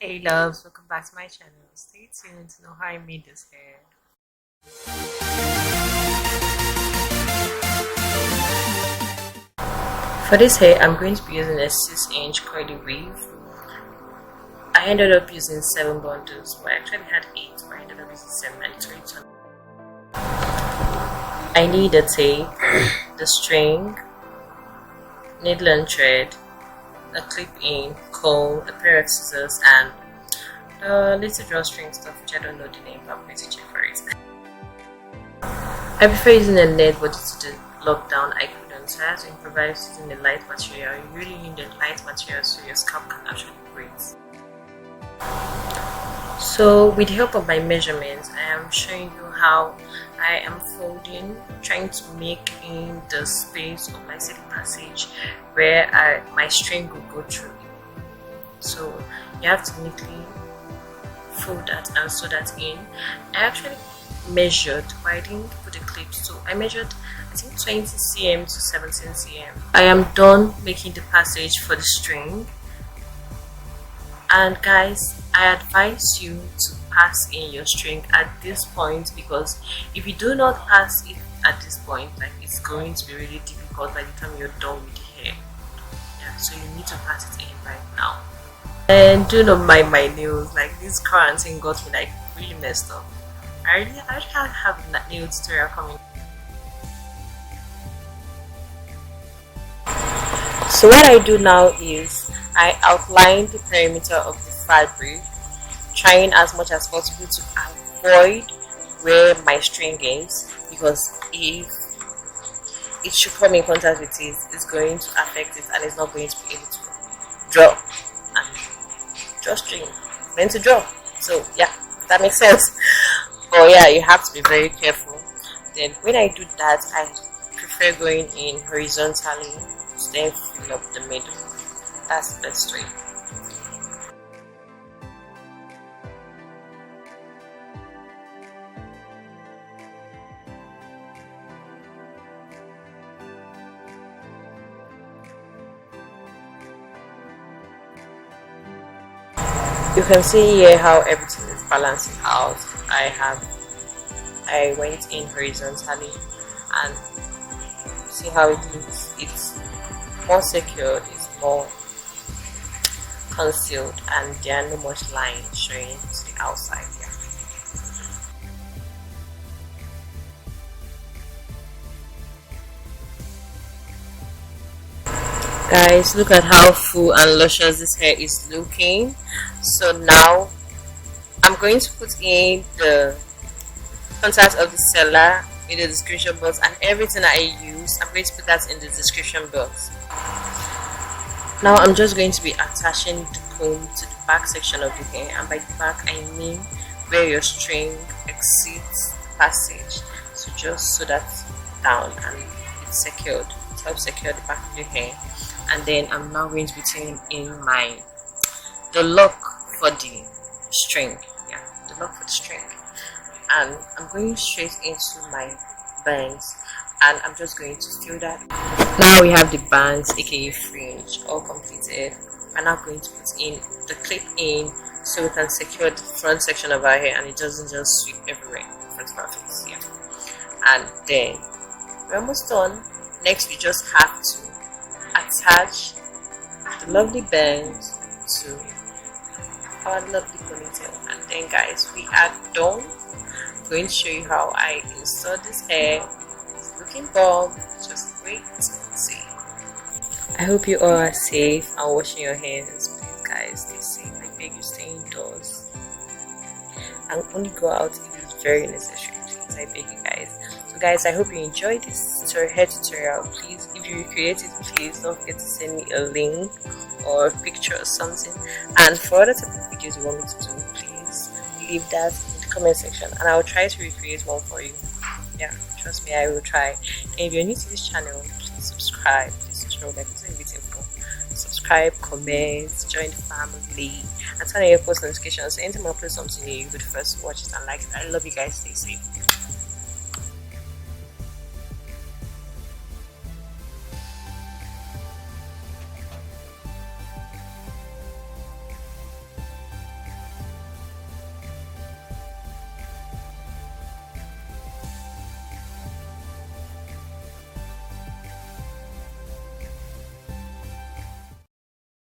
Hey loves, welcome back to my channel. Stay tuned to know how I made this hair. For this hair, I'm going to be using a 6-inch curly weave. I ended up using 7 bundles, but I actually had 8, but I ended up using 7 and 3 tons. I need a tape, the string, needle and thread, a clip-in, comb, a pair of scissors, and the little drawstring stuff which I don't know the name, but I'm going to check for it. I prefer using a net, but due to the lockdown I couldn't, so I had to improvise using a light material. You really need a light material so your scalp can actually breathe. So with the help of my measurements, I am showing you how I am folding, trying to make in the space of my silk passage where my string will go through. So you have to neatly fold that and sew that in. I actually measured, but I didn't put a clip, so I measured I think 20 cm to 17 cm. I am done making the passage for the string, and guys, I advise you to pass in your string at this point, because if you do not pass it at this point, like, it's going to be really difficult by the time you're done with the hair. Yeah, so you need to pass it in right now. And do not mind my nails, like this quarantine got me like really messed up. I already have that nail tutorial coming. So what I do now is I outline the perimeter of the fabric, trying as much as possible to avoid where my string is, because if it should come in contact with it, it's going to affect it and it's not going to be able to draw. And drawstring meant to draw, so yeah, that makes sense. But yeah, you have to be very careful. Then when I do that, I prefer going in horizontally to then fill up the middle. That's the best way. You can see here how everything is balancing out. I went in horizontally, and see how it looks. It's more secured, it's more concealed, and there are no much lines showing to the outside here. Guys, look at how full and luscious this hair is looking. So now I'm going to put in the contact of the seller in the description box, and everything I use I'm going to put that in the description box. Now I'm just going to be attaching the comb to the back section of the hair, and by the back I mean where your string exceeds the passage. So just sew that down and it's secured. It helps secure the back of the hair. And then I'm now going to be putting in the lock for the string. Yeah, the lock for the string. And I'm going straight into my bands, and I'm just going to fill that. Now we have the bands, aka fringe, all completed. I'm now going to put in the clip in so we can secure the front section of our hair and it doesn't just sweep everywhere in front of our face. Yeah. And then we're almost done. Next we just have to attach the lovely bands to our lovely ponytail, and then guys, we are done. I'm going to show you how I install this hair. It's looking bomb. Just wait and see. I hope you all are safe and washing your hands. Please guys, stay safe. I beg you, stay indoors and only go out if it's very necessary. Please, I beg you guys. So guys, I hope you enjoyed this hair tutorial. Please, if you recreate it, please don't forget to send me a link or a picture or something. And for other type of videos you want me to do, please leave that in the comment section and I will try to recreate one for you. Yeah, trust me, I will try. And if you're new to this channel, please subscribe. Like it's really beautiful. Subscribe, comment, join the family, and turn on your post notifications. So anytime I upload something new, you'll be the first to watch it and like it. I love you guys. Stay safe.